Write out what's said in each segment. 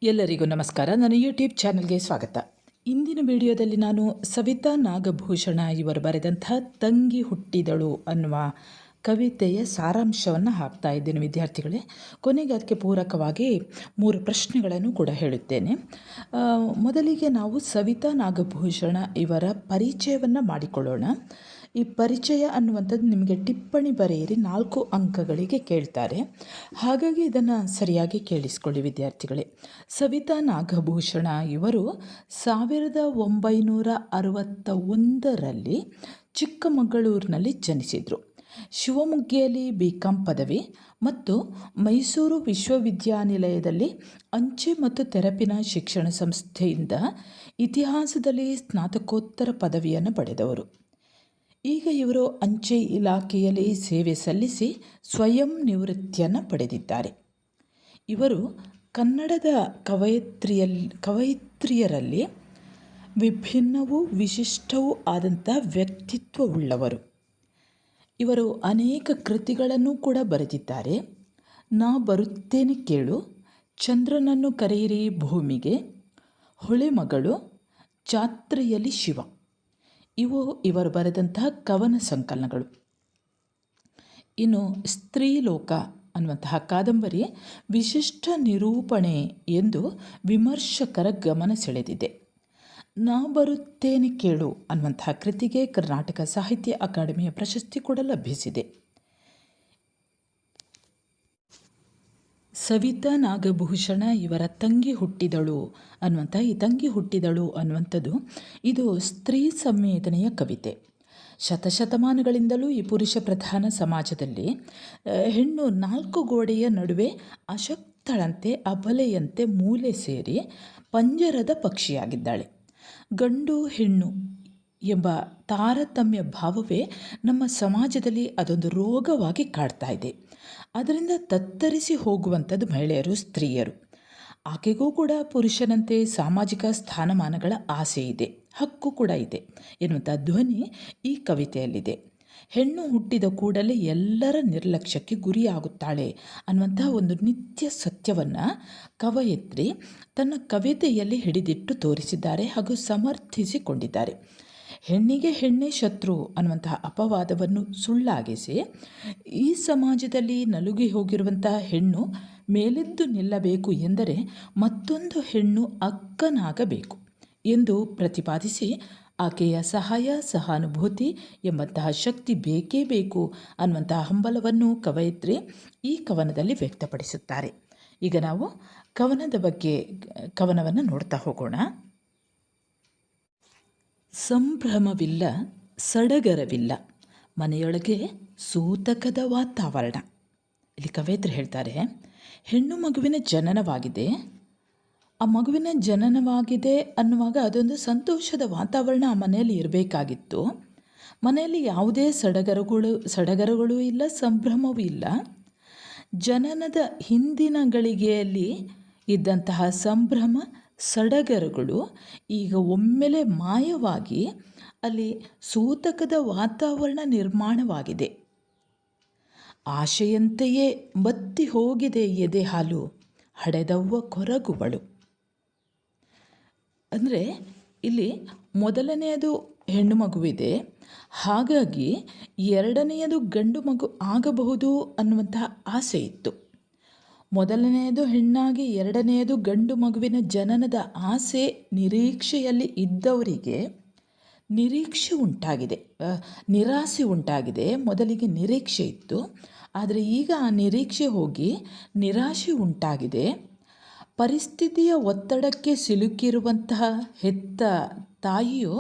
ಎಲ್ಲರಿಗೂ ನಮಸ್ಕಾರ. ನನ್ನ ಯೂಟ್ಯೂಬ್ ಚಾನಲ್ಗೆ ಸ್ವಾಗತ. ಇಂದಿನ ವಿಡಿಯೋದಲ್ಲಿ ನಾನು ಸವಿತಾ ನಾಗಭೂಷಣ ಇವರು ಬರೆದಂಥ ತಂಗಿ ಹುಟ್ಟಿದಳು ಅನ್ನುವ ಕವಿತೆಯ ಸಾರಾಂಶವನ್ನು ಹಾಕ್ತಾ ಇದ್ದೇನೆ ವಿದ್ಯಾರ್ಥಿಗಳೇ. ಕೊನೆಗೆ ಅದಕ್ಕೆ ಪೂರಕವಾಗಿ 3 ಪ್ರಶ್ನೆಗಳನ್ನು ಕೂಡ ಹೇಳುತ್ತೇನೆ. ಮೊದಲಿಗೆ ನಾವು ಸವಿತಾ ನಾಗಭೂಷಣ ಇವರ ಪರಿಚಯವನ್ನು ಮಾಡಿಕೊಳ್ಳೋಣ. ಈ ಪರಿಚಯ ಅನ್ನುವಂಥದ್ದು ನಿಮಗೆ ಟಿಪ್ಪಣಿ ಬರೆಯಿರಿ, 4 ಅಂಕಗಳಿಗೆ ಕೇಳ್ತಾರೆ. ಹಾಗಾಗಿ ಇದನ್ನು ಸರಿಯಾಗಿ ಕೇಳಿಸ್ಕೊಳ್ಳಿ ವಿದ್ಯಾರ್ಥಿಗಳೇ. ಸವಿತಾ ನಾಗಭೂಷಣ ಇವರು 1961ರಲ್ಲಿ ಚಿಕ್ಕಮಗಳೂರಿನಲ್ಲಿ ಜನಿಸಿದರು. ಶಿವಮೊಗ್ಗದಲ್ಲಿ BCom ಪದವಿ ಮತ್ತು ಮೈಸೂರು ವಿಶ್ವವಿದ್ಯಾನಿಲಯದಲ್ಲಿ ಅಂಚೆ ಮತ್ತು ತೆರಪಿನ ಶಿಕ್ಷಣ ಸಂಸ್ಥೆಯಿಂದ ಇತಿಹಾಸದಲ್ಲಿ ಸ್ನಾತಕೋತ್ತರ ಪದವಿಯನ್ನು ಪಡೆದವರು. ಈಗ ಇವರು ಅಂಚೆ ಇಲಾಖೆಯಲ್ಲಿ ಸೇವೆ ಸಲ್ಲಿಸಿ ಸ್ವಯಂ ನಿವೃತ್ತಿಯನ್ನು ಪಡೆದಿದ್ದಾರೆ. ಇವರು ಕನ್ನಡದ ಕವಯಿತ್ರಿಯರಲ್ಲಿ ವಿಭಿನ್ನವೂ ವಿಶಿಷ್ಟವೂ ಆದಂಥ ವ್ಯಕ್ತಿತ್ವವುಳ್ಳವರು. ಇವರು ಅನೇಕ ಕೃತಿಗಳನ್ನು ಕೂಡ ಬರೆದಿದ್ದಾರೆ. ನಾ ಬರುತ್ತೇನೆ ಕೇಳು, ಚಂದ್ರನನ್ನು ಕರೆಯಿರಿ ಭೂಮಿಗೆ, ಹೊಳೆಮಗಳು, ಜಾತ್ರೆಯಲ್ಲಿ ಶಿವ ಇವು ಇವರು ಬರೆದಂತಹ ಕವನ ಸಂಕಲನಗಳು. ಇನ್ನು ಸ್ತ್ರೀಲೋಕ ಅನ್ನುವಂತಹ ಕಾದಂಬರಿ ವಿಶಿಷ್ಟ ನಿರೂಪಣೆ ಎಂದು ವಿಮರ್ಶಕರ ಗಮನ ಸೆಳೆದಿದೆ. ನಾ ಬರುತ್ತೇನೆ ಕೇಳು ಅನ್ನುವಂತಹ ಕೃತಿಗೆ ಕರ್ನಾಟಕ ಸಾಹಿತ್ಯ ಅಕಾಡೆಮಿಯ ಪ್ರಶಸ್ತಿ ಕೂಡ ಲಭಿಸಿದೆ. ಸವಿತಾ ನಾಗಭೂಷಣ ಇವರ ತಂಗಿ ಹುಟ್ಟಿದಳು ಅನ್ನುವಂಥ ಈ ತಂಗಿ ಹುಟ್ಟಿದಳು ಅನ್ನುವಂಥದ್ದು ಇದು ಸ್ತ್ರೀ ಸಂವೇದನೆಯ ಕವಿತೆ. ಶತಶತಮಾನಗಳಿಂದಲೂ ಈ ಪುರುಷ ಪ್ರಧಾನ ಸಮಾಜದಲ್ಲಿ ಹೆಣ್ಣು 4 ಗೋಡೆಯ ನಡುವೆ ಅಶಕ್ತಳಂತೆ ಅಬಲೆಯಂತೆ ಮೂಲೆ ಸೇರಿ ಪಂಜರದ ಪಕ್ಷಿಯಾಗಿದ್ದಾಳೆ. ಗಂಡು ಹೆಣ್ಣು ಎಂಬ ತಾರತಮ್ಯ ಭಾವವೇ ನಮ್ಮ ಸಮಾಜದಲ್ಲಿ ಅದೊಂದು ರೋಗವಾಗಿ ಕಾಡ್ತಾ ಇದೆ. ಅದರಿಂದ ತತ್ತರಿಸಿ ಹೋಗುವಂಥದ್ದು ಮಹಿಳೆಯರು, ಸ್ತ್ರೀಯರು. ಆಕೆಗೂ ಕೂಡ ಪುರುಷನಂತೆ ಸಾಮಾಜಿಕ ಸ್ಥಾನಮಾನಗಳ ಆಸೆ ಇದೆ, ಹಕ್ಕು ಕೂಡ ಇದೆ ಎನ್ನುವಂಥ ಧ್ವನಿ ಈ ಕವಿತೆಯಲ್ಲಿದೆ. ಹೆಣ್ಣು ಹುಟ್ಟಿದ ಕೂಡಲೇ ಎಲ್ಲರ ನಿರ್ಲಕ್ಷ್ಯಕ್ಕೆ ಗುರಿಯಾಗುತ್ತಾಳೆ ಅನ್ನುವಂಥ ಒಂದು ನಿತ್ಯ ಸತ್ಯವನ್ನು ಕವಯಿತ್ರಿ ತನ್ನ ಕವಿತೆಯಲ್ಲಿ ಹಿಡಿದಿಟ್ಟು ತೋರಿಸಿದ್ದಾರೆ ಹಾಗೂ ಸಮರ್ಥಿಸಿಕೊಂಡಿದ್ದಾರೆ. ಹೆಣ್ಣಿಗೆ ಹೆಣ್ಣೇ ಶತ್ರು ಅನ್ನುವಂತಹ ಅಪವಾದವನ್ನು ಸುಳ್ಳಾಗಿಸಿ ಈ ಸಮಾಜದಲ್ಲಿ ನಲುಗಿ ಹೋಗಿರುವಂತಹ ಹೆಣ್ಣು ಮೇಲೆದ್ದು ನಿಲ್ಲಬೇಕು ಎಂದರೆ ಮತ್ತೊಂದು ಹೆಣ್ಣು ಅಕ್ಕನಾಗಬೇಕು ಎಂದು ಪ್ರತಿಪಾದಿಸಿ ಆಕೆಯ ಸಹಾಯ ಸಹಾನುಭೂತಿ ಎಂಬಂತಹ ಶಕ್ತಿ ಬೇಕೇ ಬೇಕು ಅನ್ನುವಂತಹ ಹಂಬಲವನ್ನು ಕವಯಿತ್ರಿ ಈ ಕವನದಲ್ಲಿ ವ್ಯಕ್ತಪಡಿಸುತ್ತಾರೆ. ಈಗ ನಾವು ಕವನವನ್ನು ನೋಡ್ತಾ ಹೋಗೋಣ. ಸಂಭ್ರಮವಿಲ್ಲ, ಸಡಗರವಿಲ್ಲ, ಮನೆಯೊಳಗೆ ಸೂತಕದ ವಾತಾವರಣ. ಇಲ್ಲಿ ಕವಯಿತ್ರಿ ಹೇಳ್ತಾರೆ, ಹೆಣ್ಣು ಮಗುವಿನ ಜನನವಾಗಿದೆ. ಆ ಮಗುವಿನ ಜನನವಾಗಿದೆ ಅನ್ನುವಾಗ ಅದೊಂದು ಸಂತೋಷದ ವಾತಾವರಣ ಆ ಮನೆಯಲ್ಲಿ ಇರಬೇಕಾಗಿತ್ತು. ಮನೆಯಲ್ಲಿ ಯಾವುದೇ ಸಡಗರಗಳು ಇಲ್ಲ, ಸಂಭ್ರಮವೂ ಇಲ್ಲ. ಜನನದ ಹಿಂದಿನ ಗಳಿಗೆಯಲ್ಲಿ ಇದ್ದಂತಹ ಸಂಭ್ರಮ ಸಡಗರಗಳು ಈಗ ಒಮ್ಮೆಲೆ ಮಾಯವಾಗಿ ಅಲ್ಲಿ ಸೂತಕದ ವಾತಾವರಣ ನಿರ್ಮಾಣವಾಗಿದೆ. ಆಶೆಯಂತೆಯೇ ಬತ್ತಿ ಹೋಗಿದೆ ಎದೆ ಹಾಲು, ಹಡೆದವ್ವ ಕೊರಗುವಳು. ಅಂದರೆ ಇಲ್ಲಿ ಮೊದಲನೆಯದು ಹೆಣ್ಣು ಮಗುವಿದೆ, ಹಾಗಾಗಿ ಎರಡನೆಯದು ಗಂಡು ಮಗು ಆಗಬಹುದು ಅನ್ನುವಂತಹ ಆಸೆ ಇತ್ತು. ಮೊದಲನೆಯದು ಹೆಣ್ಣಾಗಿ ಎರಡನೆಯದು ಗಂಡು ಮಗುವಿನ ಜನನದ ಆಸೆ ನಿರೀಕ್ಷೆಯಲ್ಲಿ ಇದ್ದವರಿಗೆ ನಿರಾಸೆ ಉಂಟಾಗಿದೆ. ಮೊದಲಿಗೆ ನಿರೀಕ್ಷೆ ಇತ್ತು, ಆದರೆ ಈಗ ಆ ನಿರೀಕ್ಷೆ ಹೋಗಿ ನಿರಾಶೆ ಉಂಟಾಗಿದೆ. ಪರಿಸ್ಥಿತಿಯ ಒತ್ತಡಕ್ಕೆ ಸಿಲುಕಿರುವಂತಹ ಹೆತ್ತ ತಾಯಿಯು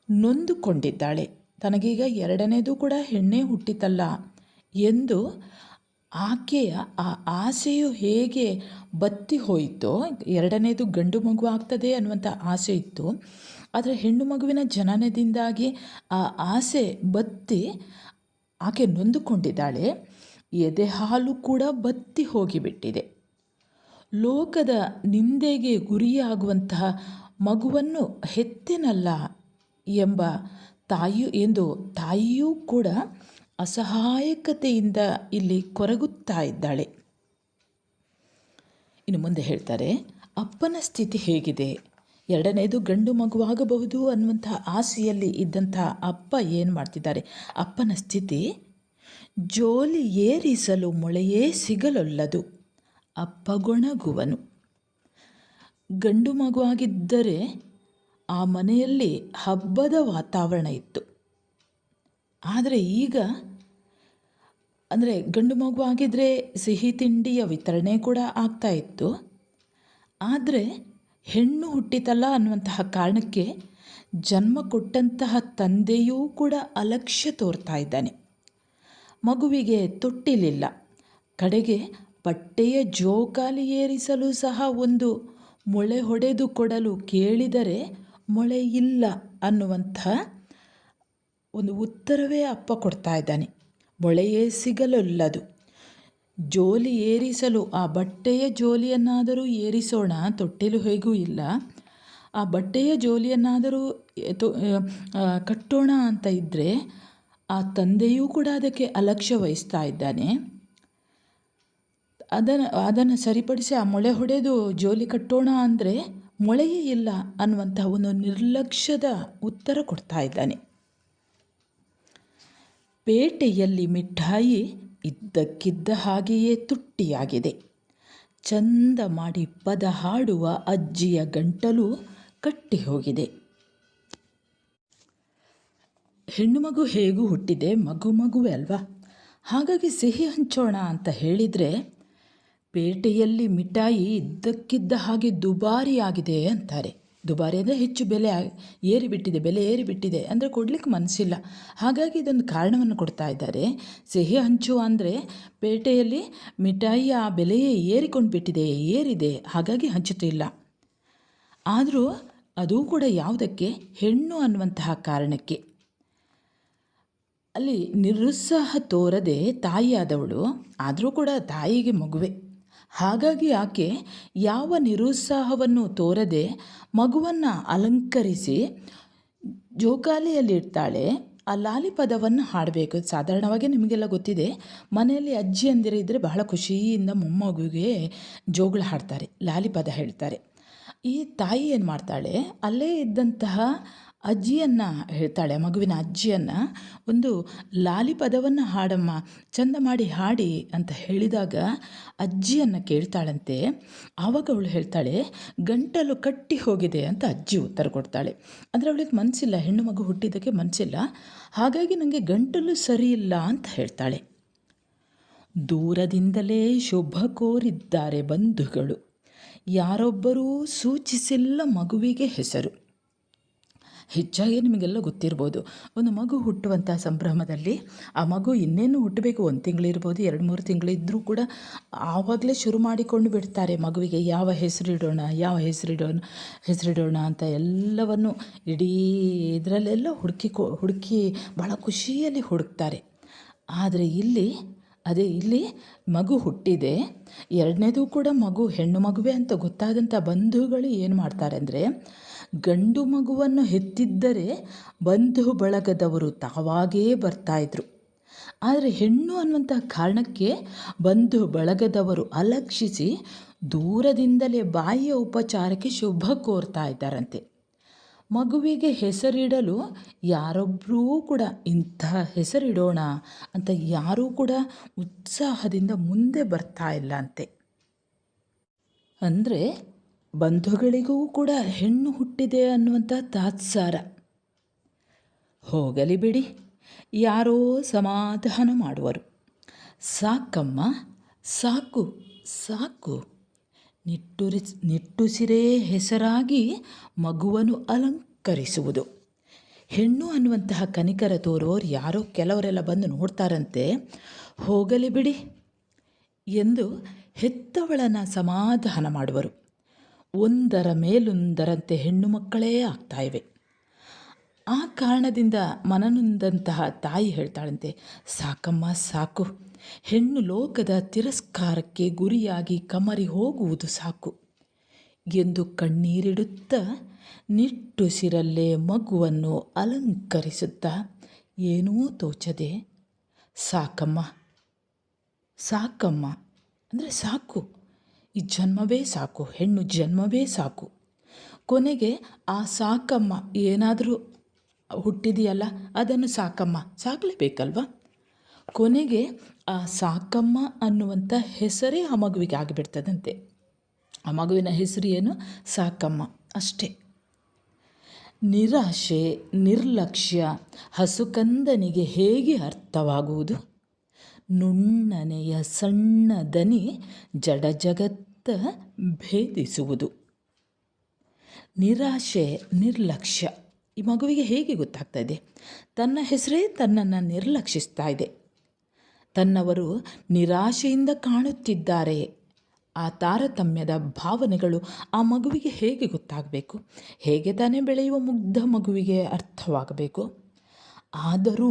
ನೊಂದುಕೊಂಡಿದ್ದಾಳೆ. ತನಗೀಗ ಎರಡನೇದು ಕೂಡ ಹೆಣ್ಣೇ ಹುಟ್ಟಿತಲ್ಲ ಎಂದು ಆಕೆಯ ಆ ಆಸೆಯು ಹೇಗೆ ಬತ್ತಿ ಹೋಯಿತೋ, ಎರಡನೇದು ಗಂಡು ಮಗು ಆಗ್ತದೆ ಅನ್ನುವಂಥ ಆಸೆ ಇತ್ತು, ಆದರೆ ಹೆಣ್ಣು ಮಗುವಿನ ಜನನದಿಂದಾಗಿ ಆ ಆಸೆ ಬತ್ತಿ ಆಕೆ ನೊಂದುಕೊಂಡಿದ್ದಾಳೆ. ಎದೆ ಹಾಲು ಕೂಡ ಬತ್ತಿ ಹೋಗಿಬಿಟ್ಟಿದೆ. ಲೋಕದ ನಿಂದೆಗೆ ಗುರಿಯಾಗುವಂತಹ ಮಗುವನ್ನು ಹೆತ್ತೆನಲ್ಲ ಎಂಬ ತಾಯಿಯೂ ಕೂಡ ಅಸಹಾಯಕತೆಯಿಂದ ಇಲ್ಲಿ ಕೊರಗುತ್ತಾ ಇದ್ದಾಳೆ. ಇನ್ನು ಮುಂದೆ ಹೇಳ್ತಾರೆ, ಅಪ್ಪನ ಸ್ಥಿತಿ ಹೇಗಿದೆ? ಎರಡನೇದು ಗಂಡು ಮಗುವಾಗಬಹುದು ಅನ್ನುವಂಥ ಆಸೆಯಲ್ಲಿ ಇದ್ದಂಥ ಅಪ್ಪ ಏನು ಮಾಡ್ತಿದ್ದಾರೆ? ಅಪ್ಪನ ಸ್ಥಿತಿ ಜೋಲಿ ಏರಿಸಲು ಮೊಳೆಯೇ ಸಿಗಲೊಲ್ಲದು ಅಪ್ಪಗೊಣಗುವನು. ಗಂಡು ಮಗುವಾಗಿದ್ದರೆ ಆ ಮನೆಯಲ್ಲಿ ಹಬ್ಬದ ವಾತಾವರಣ ಇತ್ತು. ಆದರೆ ಈಗ ಅಂದರೆ ಗಂಡು ಮಗು ಆಗಿದ್ದರೆ ಸಿಹಿ ತಿಂಡಿಯ ವಿತರಣೆ ಕೂಡ ಆಗ್ತಾ ಇತ್ತು. ಆದರೆ ಹೆಣ್ಣು ಹುಟ್ಟಿತಲ್ಲ ಅನ್ನುವಂತಹ ಕಾರಣಕ್ಕೆ ಜನ್ಮ ಕೊಟ್ಟಂತಹ ತಂದೆಯೂ ಕೂಡ ಅಲಕ್ಷ್ಯ ತೋರ್ತಾ ಇದ್ದಾನೆ. ಮಗುವಿಗೆ ತೊಟ್ಟಿಲಿಲ್ಲ, ಕಡೆಗೆ ಬಟ್ಟೆಯ ಜೋಕಾಲಿ ಏರಿಸಲು ಸಹ ಒಂದು ಮೊಳೆ ಹೊಡೆದು ಕೊಡಲು ಕೇಳಿದರೆ ಮೊಳೆ ಇಲ್ಲ ಅನ್ನುವಂಥ ಒಂದು ಉತ್ತರವೇ ಅಪ್ಪ ಕೊಡ್ತಾ ಇದ್ದಾನೆ. ಮೊಳೆಯೇ ಸಿಗಲೊಲ್ಲದು. ಜೋಲಿ ಏರಿಸಲು ಆ ಬಟ್ಟೆಯ ಜೋಲಿಯನ್ನಾದರೂ ಏರಿಸೋಣ, ತೊಟ್ಟಿಲು ಹೇಗೂ ಇಲ್ಲ, ಆ ಬಟ್ಟೆಯ ಜೋಲಿಯನ್ನಾದರೂ ಕಟ್ಟೋಣ ಅಂತ ಇದ್ದರೆ ಆ ತಂದೆಯೂ ಕೂಡ ಅದಕ್ಕೆ ಅಲಕ್ಷ್ಯ ವಹಿಸ್ತಾ ಇದ್ದಾನೆ. ಅದನ್ನು ಸರಿಪಡಿಸಿ ಆ ಮೊಳೆ ಹೊಡೆದು ಜೋಲಿ ಕಟ್ಟೋಣ ಅಂದರೆ ಮೊಳೆಯೇ ಇಲ್ಲ ಅನ್ನುವಂಥ ಒಂದು ನಿರ್ಲಕ್ಷ್ಯದ ಉತ್ತರ ಕೊಡ್ತಾ ಇದ್ದಾನೆ. ಪೇಟೆಯಲ್ಲಿ ಮಿಠಾಯಿ ಇದ್ದಕ್ಕಿದ್ದ ಹಾಗೆಯೇ ತುಟ್ಟಿಯಾಗಿದೆ. ಚಂದ ಮಾಡಿ ಪದ ಹಾಡುವ ಅಜ್ಜಿಯ ಗಂಟಲು ಕಟ್ಟಿ ಹೋಗಿದೆ. ಹೆಣ್ಣು ಮಗು ಹೇಗೂ ಹುಟ್ಟಿದೆ, ಮಗುವೇ ಅಲ್ವಾ, ಹಾಗಾಗಿ ಸಿಹಿ ಹಂಚೋಣ ಅಂತ ಹೇಳಿದರೆ ಪೇಟೆಯಲ್ಲಿ ಮಿಠಾಯಿ ಇದ್ದಕ್ಕಿದ್ದ ಹಾಗೆ ದುಬಾರಿಯಾಗಿದೆ ಅಂತಾರೆ. ದುಬಾರಿ ಅಂದರೆ ಹೆಚ್ಚು ಬೆಲೆ ಏರಿಬಿಟ್ಟಿದೆ ಅಂದರೆ ಕೊಡಲಿಕ್ಕೆ ಮನಸ್ಸಿಲ್ಲ. ಹಾಗಾಗಿ ಇದೊಂದು ಕಾರಣವನ್ನು ಕೊಡ್ತಾ ಇದ್ದಾರೆ. ಸಿಹಿ ಹಂಚುವ ಅಂದರೆ ಪೇಟೆಯಲ್ಲಿ ಮಿಠಾಯಿಯ ಬೆಲೆಯೇ ಏರಿದೆ, ಹಾಗಾಗಿ ಹಂಚುತ್ತಿಲ್ಲ. ಆದರೂ ಅದು ಕೂಡ ಯಾವುದಕ್ಕೆ? ಹೆಣ್ಣು ಅನ್ನುವಂತಹ ಕಾರಣಕ್ಕೆ. ಅಲ್ಲಿ ನಿರುತ್ಸಾಹ ತೋರದೆ ತಾಯಿಯಾದವಳು, ಆದರೂ ಕೂಡ ತಾಯಿಗೆ ಮಗುವೆ. ಹಾಗಾಗಿ ಆಕೆ ಯಾವ ನಿರುತ್ಸಾಹವನ್ನು ತೋರದೆ ಮಗುವನ್ನು ಅಲಂಕರಿಸಿ ಜೋಕಾಲಿಯಲ್ಲಿಡ್ತಾಳೆ. ಆ ಲಾಲಿ ಪದವನ್ನು ಹಾಡಬೇಕು. ಸಾಧಾರಣವಾಗಿ ನಿಮಗೆಲ್ಲ ಗೊತ್ತಿದೆ, ಮನೆಯಲ್ಲಿ ಅಜ್ಜಿಯಂದಿರು ಇದ್ದರೆ ಬಹಳ ಖುಷಿಯಿಂದ ಮೊಮ್ಮಗುವಿಗೆ ಜೋಗುಳ ಹಾಡ್ತಾರೆ, ಲಾಲಿ ಪದ ಹೇಳ್ತಾರೆ. ಈ ತಾಯಿ ಏನು ಮಾಡ್ತಾಳೆ, ಅಲ್ಲೇ ಇದ್ದಂತಹ ಅಜ್ಜಿಯನ್ನು ಹೇಳ್ತಾಳೆ, ಮಗುವಿನ ಅಜ್ಜಿಯನ್ನು, ಒಂದು ಲಾಲಿ ಪದವನ್ನು ಹಾಡಮ್ಮ, ಚಂದ ಮಾಡಿ ಹಾಡಿ ಅಂತ ಹೇಳಿದಾಗ ಅಜ್ಜಿಯನ್ನು ಕೇಳ್ತಾಳಂತೆ. ಆವಾಗ ಅವಳು ಹೇಳ್ತಾಳೆ, ಗಂಟಲು ಕಟ್ಟಿ ಹೋಗಿದೆ ಅಂತ ಅಜ್ಜಿ ಉತ್ತರ ಕೊಡ್ತಾಳೆ. ಅಂದರೆ ಅವಳಿಗೆ ಮನಸ್ಸಿಲ್ಲ, ಹೆಣ್ಣು ಮಗು ಹುಟ್ಟಿದ್ದಕ್ಕೆ ಮನಸ್ಸಿಲ್ಲ, ಹಾಗಾಗಿ ನನಗೆ ಗಂಟಲು ಸರಿ ಇಲ್ಲ ಅಂತ ಹೇಳ್ತಾಳೆ. ದೂರದಿಂದಲೇ ಶುಭ ಕೋರಿದ್ದಾರೆ ಬಂಧುಗಳು, ಯಾರೊಬ್ಬರೂ ಸೂಚಿಸಿಲ್ಲ ಮಗುವಿಗೆ ಹೆಸರು. ಹೆಚ್ಚಾಗಿ ನಿಮಗೆಲ್ಲ ಗೊತ್ತಿರ್ಬೋದು, ಒಂದು ಮಗು ಹುಟ್ಟುವಂಥ ಸಂಭ್ರಮದಲ್ಲಿ ಆ ಮಗು ಇನ್ನೇನು ಹುಟ್ಟಬೇಕು, 1 ತಿಂಗಳಿರ್ಬೋದು, 2-3 ತಿಂಗಳಿದ್ದರೂ ಕೂಡ ಆವಾಗಲೇ ಶುರು ಮಾಡಿಕೊಂಡು ಬಿಡ್ತಾರೆ. ಮಗುವಿಗೆ ಯಾವ ಹೆಸರಿಡೋಣ ಅಂತ ಎಲ್ಲವನ್ನು ಇಡೀ ಇದರಲ್ಲೆಲ್ಲ ಹುಡುಕಿ ಭಾಳ ಖುಷಿಯಲ್ಲಿ ಹುಡುಕ್ತಾರೆ. ಆದರೆ ಇಲ್ಲಿ ಮಗು ಹುಟ್ಟಿದೆ, ಎರಡನೇದು ಕೂಡ ಹೆಣ್ಣು ಮಗುವೆ ಅಂತ ಗೊತ್ತಾದಂಥ ಬಂಧುಗಳು ಏನು ಮಾಡ್ತಾರೆ ಅಂದರೆ, ಗಂಡು ಮಗುವನ್ನು ಹೆತ್ತಿದ್ದರೆ ಬಂಧು ಬಳಗದವರು ತಾವಾಗೇ ಬರ್ತಾಯಿದ್ರು. ಆದರೆ ಹೆಣ್ಣು ಅನ್ನುವಂಥ ಕಾರಣಕ್ಕೆ ಬಂಧು ಬಳಗದವರು ಅಲಕ್ಷಿಸಿ ದೂರದಿಂದಲೇ ಬಾಯಿಯ ಉಪಚಾರಕ್ಕೆ ಶುಭ ಕೋರ್ತಾ ಇದ್ದಾರಂತೆ. ಮಗುವಿಗೆ ಹೆಸರಿಡಲು ಯಾರೊಬ್ಬರೂ ಕೂಡ ಇಂಥ ಹೆಸರಿಡೋಣ ಅಂತ ಯಾರೂ ಕೂಡ ಉತ್ಸಾಹದಿಂದ ಮುಂದೆ ಬರ್ತಾ ಇಲ್ಲ ಅಂತೆ. ಅಂದರೆ ಬಂಧುಗಳಿಗೂ ಕೂಡ ಹೆಣ್ಣು ಹುಟ್ಟಿದೆ ಅನ್ನುವಂಥ ತಾತ್ಸಾರ. ಹೋಗಲಿ ಬಿಡಿ, ಯಾರೋ ಸಮಾಧಾನ ಮಾಡುವರು. ಸಾಕಮ್ಮ, ಸಾಕು ನಿಟ್ಟುಸಿರೇ ಹೆಸರಾಗಿ ಮಗುವನ್ನು ಅಲಂಕರಿಸುವುದು. ಹೆಣ್ಣು ಅನ್ನುವಂತಹ ಕನಿಕರ ತೋರೋರು ಯಾರೋ ಕೆಲವರೆಲ್ಲ ಬಂದು ನೋಡ್ತಾರಂತೆ. ಹೋಗಲಿ ಬಿಡಿ ಎಂದು ಹೆತ್ತವಳನ್ನು ಸಮಾಧಾನ ಮಾಡುವರು. ಒಂದರ ಮೇಲೊಂದರಂತೆ ಹೆಣ್ಣು ಮಕ್ಕಳೇ ಆಗ್ತಾ ಇವೆ. ಆ ಕಾರಣದಿಂದ ಮನನೊಂದಂತಹ ತಾಯಿ ಹೇಳ್ತಾಳಂತೆ, ಸಾಕಮ್ಮ ಸಾಕು, ಹೆಣ್ಣು ಲೋಕದ ತಿರಸ್ಕಾರಕ್ಕೆ ಗುರಿಯಾಗಿ ಕಮರಿ ಹೋಗುವುದು ಸಾಕು ಎಂದು ಕಣ್ಣೀರಿಡುತ್ತಾ ನಿಟ್ಟುಸಿರಲ್ಲೇ ಮಗುವನ್ನು ಅಲಂಕರಿಸುತ್ತಾ ಏನೂ ತೋಚದೆ ಸಾಕಮ್ಮ ಅಂದರೆ ಸಾಕು ಈ ಜನ್ಮವೇ ಸಾಕು, ಹೆಣ್ಣು ಜನ್ಮವೇ ಸಾಕು. ಕೊನೆಗೆ ಆ ಸಾಕಮ್ಮ ಏನಾದರೂ ಹುಟ್ಟಿದೆಯಲ್ಲ ಅದನ್ನು ಸಾಕಮ್ಮ ಸಾಕಲೇಬೇಕಲ್ವ. ಕೊನೆಗೆ ಆ ಸಾಕಮ್ಮ ಅನ್ನುವಂಥ ಹೆಸರೇ ಆ ಮಗುವಿಗೆ ಆಗಿಬಿಡ್ತದಂತೆ. ಆ ಮಗುವಿನ ಹೆಸರು ಏನು? ಸಾಕಮ್ಮ ಅಷ್ಟೇ. ನಿರಾಶೆ, ನಿರ್ಲಕ್ಷ್ಯ ಹಸುಕಂದನಿಗೆ ಹೇಗೆ ಅರ್ಥವಾಗುವುದು? ನುಣ್ಣನೆಯ ಸಣ್ಣ ದನಿ ಜಡ ಜಗತ್ತ ಭೇದಿಸುವುದು. ನಿರಾಶೆ, ನಿರ್ಲಕ್ಷ್ಯ ಈ ಮಗುವಿಗೆ ಹೇಗೆ ಗೊತ್ತಾಗ್ತಾ ಇದೆ? ತನ್ನ ಹೆಸರೇ ತನ್ನನ್ನು ನಿರ್ಲಕ್ಷಿಸ್ತಾ ಇದೆ. ತನ್ನವರು ನಿರಾಶೆಯಿಂದ ಕಾಣುತ್ತಿದ್ದಾರೆ. ಆ ತಾರತಮ್ಯದ ಭಾವನೆಗಳು ಆ ಮಗುವಿಗೆ ಹೇಗೆ ಗೊತ್ತಾಗಬೇಕು? ಹೇಗೆ ತಾನೇ ಬೆಳೆಯುವ ಮುಗ್ಧ ಮಗುವಿಗೆ ಅರ್ಥವಾಗಬೇಕು? ಆದರೂ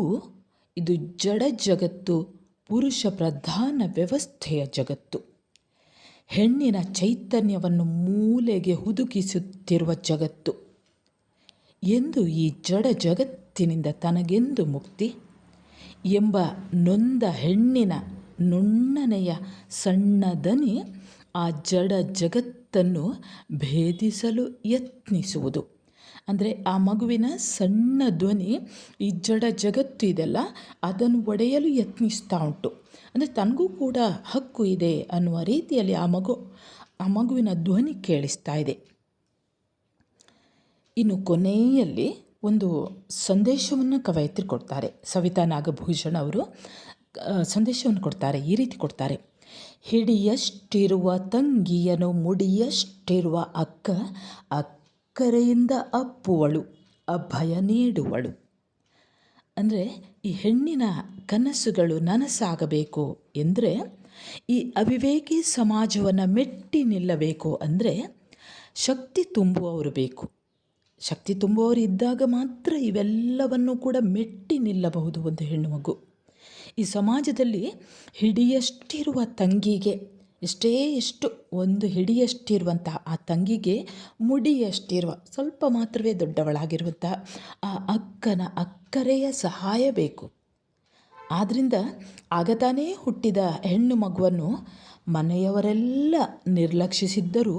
ಇದು ಜಡ ಜಗತ್ತು, ಪುರುಷ ಪ್ರಧಾನ ವ್ಯವಸ್ಥೆಯ ಜಗತ್ತು. ಹೆಣ್ಣಿನ ಚೈತನ್ಯವನ್ನು ಮೂಲೆಗೆ ಹುದುಗಿಸುತ್ತಿರುವ ಜಗತ್ತು. ಎಂದು ಈ ಜಡ ಜಗತ್ತಿನಿಂದ ತನಗೆಂದು ಮುಕ್ತಿ ಎಂಬ ನೊಂದ ಹೆಣ್ಣಿನ ನುಣ್ಣನೆಯ ಸಣ್ಣ ದನಿ ಆ ಜಡ ಜಗತ್ತನ್ನು ಭೇದಿಸಲು ಯತ್ನಿಸುವುದು. ಅಂದರೆ ಆ ಮಗುವಿನ ಸಣ್ಣ ಧ್ವನಿ ಈ ಜಡ ಜಗತ್ತು ಇದೆಲ್ಲ ಅದನ್ನು ಒಡೆಯಲು ಯತ್ನಿಸ್ತಾ ಉಂಟು. ಅಂದರೆ ತನಗೂ ಕೂಡ ಹಕ್ಕು ಇದೆ ಅನ್ನುವ ರೀತಿಯಲ್ಲಿ ಆ ಮಗುವಿನ ಧ್ವನಿ ಕೇಳಿಸ್ತಾ ಇದೆ. ಇನ್ನು ಕೊನೆಯಲ್ಲಿ ಒಂದು ಸಂದೇಶವನ್ನು ಕವಯಿತ್ರಿ ಕೊಡ್ತಾರೆ. ಸವಿತಾ ನಾಗಭೂಷಣ ಅವರು ಸಂದೇಶವನ್ನು ಕೊಡ್ತಾರೆ. ಈ ರೀತಿ ಕೊಡ್ತಾರೆ: ಹಿಡಿಯಷ್ಟಿರುವ ತಂಗಿಯನು ಮುಡಿಯಷ್ಟಿರುವ ಅಕ್ಕ, ಅಕ್ಕರೆಯಿಂದ ಅಪ್ಪುವಳು, ಅಭಯ ನೀಡುವಳು. ಅಂದರೆ ಈ ಹೆಣ್ಣಿನ ಕನಸುಗಳು ನನಸಾಗಬೇಕು ಎಂದರೆ, ಈ ಅವಿವೇಕಿ ಸಮಾಜವನ್ನು ಮೆಟ್ಟಿ ನಿಲ್ಲಬೇಕು ಅಂದರೆ ಶಕ್ತಿ ತುಂಬುವವರು ಬೇಕು. ಶಕ್ತಿ ತುಂಬುವವರು ಇದ್ದಾಗ ಮಾತ್ರ ಇವೆಲ್ಲವನ್ನು ಕೂಡ ಮೆಟ್ಟಿ ನಿಲ್ಲಬಹುದು ಒಂದು ಹೆಣ್ಣು ಮಗು. ಈ ಸಮಾಜದಲ್ಲಿ ಹಿಡಿಯಷ್ಟಿರುವ ತಂಗಿಗೆ ಎಷ್ಟು ಒಂದು ಹಿಡಿಯಷ್ಟಿರುವಂತಹ ಆ ತಂಗಿಗೆ ಮುಡಿಯಷ್ಟಿರುವ ಸ್ವಲ್ಪ ಮಾತ್ರವೇ ದೊಡ್ಡವಳಾಗಿರುವಂತಹ ಆ ಅಕ್ಕನ ಅಕ್ಕರೆಯ ಸಹಾಯ ಬೇಕು. ಆದ್ದರಿಂದ ಆಗ ತಾನೇ ಹುಟ್ಟಿದ ಹೆಣ್ಣು ಮಗುವನ್ನು ಮನೆಯವರೆಲ್ಲ ನಿರ್ಲಕ್ಷಿಸಿದ್ದರೂ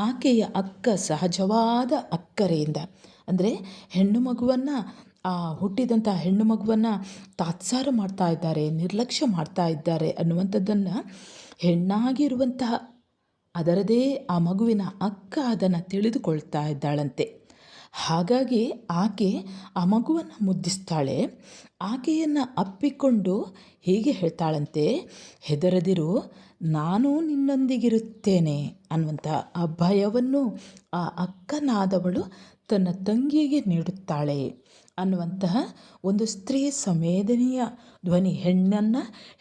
ಆಕೆಯ ಅಕ್ಕ ಸಹಜವಾದ ಅಕ್ಕರೆಯಿಂದ, ಅಂದರೆ ಹೆಣ್ಣು ಮಗುವನ್ನು ಹುಟ್ಟಿದಂಥ ಹೆಣ್ಣು ಮಗುವನ್ನು ತಾತ್ಸಾರ ಮಾಡ್ತಾ ಇದ್ದಾರೆ, ನಿರ್ಲಕ್ಷ್ಯ ಮಾಡ್ತಾ ಇದ್ದಾರೆ ಅನ್ನುವಂಥದ್ದನ್ನು ಹೆಣ್ಣಾಗಿರುವಂತಹ ಅದರದೇ ಆ ಮಗುವಿನ ಅಕ್ಕ ಅದನ್ನು ತಿಳಿದುಕೊಳ್ತಾ ಇದ್ದಾಳಂತೆ. ಹಾಗಾಗಿ ಆಕೆ ಆ ಮಗುವನ್ನು ಮುದ್ದಿಸ್ತಾಳೆ. ಆಕೆಯನ್ನು ಅಪ್ಪಿಕೊಂಡು ಹೀಗೆ ಹೇಳ್ತಾಳಂತೆ: ಹೆದರದಿರು, ನಾನು ನಿನ್ನೊಂದಿಗಿರುತ್ತೇನೆ ಅನ್ನುವಂಥ ಆ ಭಯವನ್ನು ಆ ಅಕ್ಕನಾದವಳು ತನ್ನ ತಂಗಿಗೆ ನೀಡುತ್ತಾಳೆ ಅನ್ನುವಂತಹ ಒಂದು ಸ್ತ್ರೀ ಸಂವೇದನೆಯ ಧ್ವನಿ.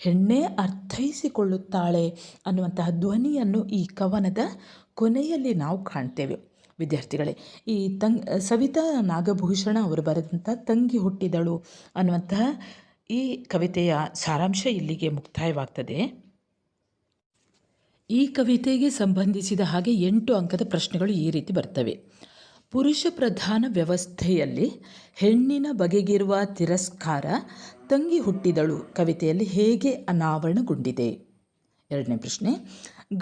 ಹೆಣ್ಣೇ ಅರ್ಥೈಸಿಕೊಳ್ಳುತ್ತಾಳೆ ಅನ್ನುವಂತಹ ಧ್ವನಿಯನ್ನು ಈ ಕವನದ ಕೊನೆಯಲ್ಲಿ ನಾವು ಕಾಣ್ತೇವೆ. ವಿದ್ಯಾರ್ಥಿಗಳೇ, ಈ ಸವಿತಾ ನಾಗಭೂಷಣ ಅವರು ಬರೆದಂಥ ತಂಗಿ ಹುಟ್ಟಿದಳು ಅನ್ನುವಂತಹ ಈ ಕವಿತೆಯ ಸಾರಾಂಶ ಇಲ್ಲಿಗೆ ಮುಕ್ತಾಯವಾಗ್ತದೆ. ಈ ಕವಿತೆಗೆ ಸಂಬಂಧಿಸಿದ ಹಾಗೆ 8 ಅಂಕದ ಪ್ರಶ್ನೆಗಳು ಈ ರೀತಿ ಬರ್ತವೆ. ಪುರುಷ ಪ್ರಧಾನ ವ್ಯವಸ್ಥೆಯಲ್ಲಿ ಹೆಣ್ಣಿನ ಬಗೆಗಿರುವ ತಿರಸ್ಕಾರ ತಂಗಿ ಹುಟ್ಟಿದಳು ಕವಿತೆಯಲ್ಲಿ ಹೇಗೆ ಅನಾವರಣಗೊಂಡಿದೆ? 2ನೇ ಪ್ರಶ್ನೆ,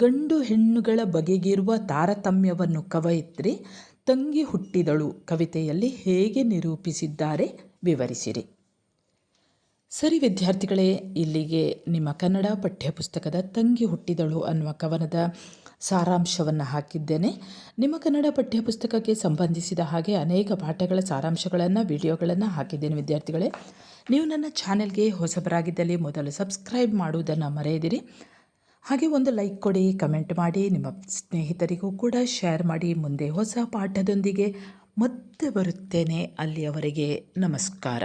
ಗಂಡು ಹೆಣ್ಣುಗಳ ಬಗೆಗಿರುವ ತಾರತಮ್ಯವನ್ನು ಕವಯಿತ್ರಿ ತಂಗಿ ಹುಟ್ಟಿದಳು ಕವಿತೆಯಲ್ಲಿ ಹೇಗೆ ನಿರೂಪಿಸಿದ್ದಾರೆ? ವಿವರಿಸಿರಿ. ಸರಿ ವಿದ್ಯಾರ್ಥಿಗಳೇ, ಇಲ್ಲಿಗೆ ನಿಮ್ಮ ಕನ್ನಡ ಪಠ್ಯಪುಸ್ತಕದ ತಂಗಿ ಹುಟ್ಟಿದಳು ಅನ್ನುವ ಕವನದ ಸಾರಾಂಶವನ್ನು ಹಾಕಿದ್ದೇನೆ. ನಿಮ್ಮ ಕನ್ನಡ ಪಠ್ಯಪುಸ್ತಕಕ್ಕೆ ಸಂಬಂಧಿಸಿದ ಹಾಗೆ ಅನೇಕ ಪಾಠಗಳ ಸಾರಾಂಶಗಳನ್ನು, ವಿಡಿಯೋಗಳನ್ನು ಹಾಕಿದ್ದೇನೆ. ವಿದ್ಯಾರ್ಥಿಗಳೇ, ನೀವು ನನ್ನ ಚಾನೆಲ್ಗೆ ಹೊಸಬರಾಗಿದ್ದಲ್ಲಿ ಮೊದಲು ಸಬ್ಸ್ಕ್ರೈಬ್ ಮಾಡುವುದನ್ನು ಮರೆಯದಿರಿ. ಹಾಗೆ ಒಂದು ಲೈಕ್ ಕೊಡಿ, ಕಮೆಂಟ್ ಮಾಡಿ, ನಿಮ್ಮ ಸ್ನೇಹಿತರಿಗೂ ಕೂಡ ಶೇರ್ ಮಾಡಿ. ಮುಂದೆ ಹೊಸ ಪಾಠದೊಂದಿಗೆ ಮತ್ತೆ ಬರುತ್ತೇನೆ. ಅಲ್ಲಿಯವರೆಗೆ ನಮಸ್ಕಾರ.